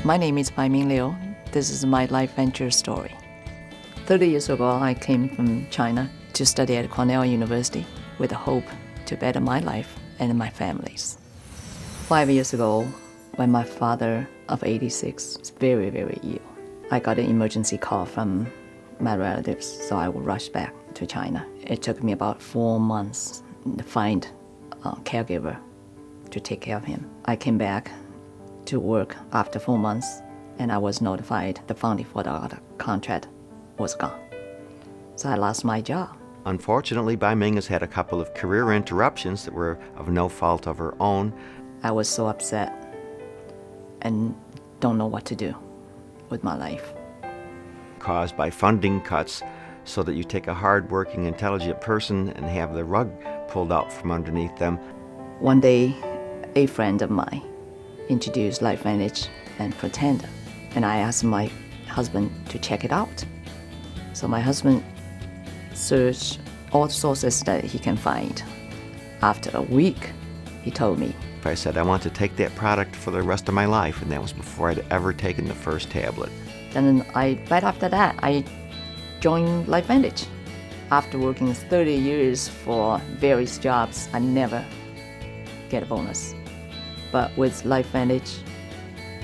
My name is Baiming Liu. This is my LifeVenture story. 30 years ago, I came from China to study at Cornell University with the hope to better my life and my family's. 5 years ago, when my father of 86 was very, very ill, I got an emergency call from my relatives, so I would rush back to China. It took me about 4 months to find a caregiver to take care of him. I came back to work after 4 months, and I was notified the funding for the contract was gone. So I lost my job. Unfortunately, Baiming has had a couple of career interruptions that were of no fault of her own. I was so upset and don't know what to do with my life. Caused by funding cuts, so that you take a hard-working, intelligent person and have the rug pulled out from underneath them. One day, a friend of mine introduced LifeVantage and Pretender, and I asked my husband to check it out. So my husband searched all sources that he can find. After a week, he told me. I said, I want to take that product for the rest of my life, and that was before I'd ever taken the first tablet. Then right after that, I joined LifeVantage. After working 30 years for various jobs, I never get a bonus. But with LifeVantage,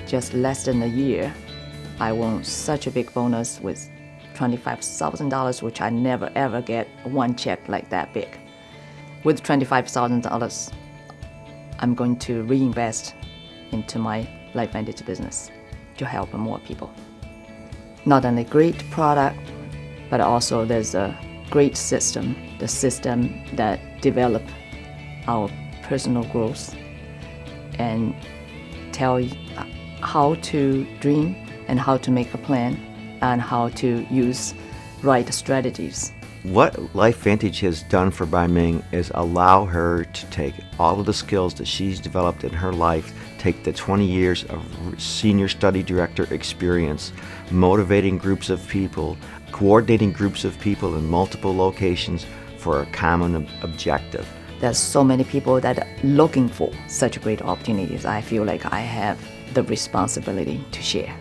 just less than a year, I won such a big bonus with $25,000, which I never ever get one check like that big. With $25,000, I'm going to reinvest into my LifeVantage business to help more people. Not only great product, but also there's a great system, the system that develop our personal growth and tell you how to dream and how to make a plan and how to use right strategies. What LifeVantage has done for Baiming is allow her to take all of the skills that she's developed in her life, take the 20 years of senior study director experience, motivating groups of people, coordinating groups of people in multiple locations for a common objective. There's so many people that are looking for such great opportunities. I feel like I have the responsibility to share.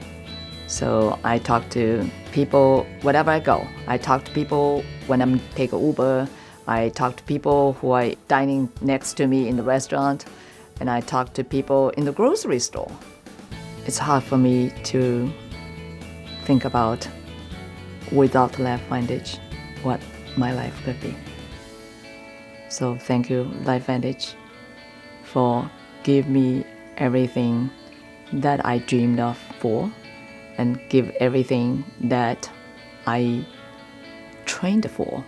So I talk to people wherever I go. I talk to people when I'm taking Uber. I talk to people who are dining next to me in the restaurant. And I talk to people in the grocery store. It's hard for me to think about without LifeVantage what my life could be. So thank you, LifeVantage, for giving me everything that I dreamed of for, and give everything that I trained for.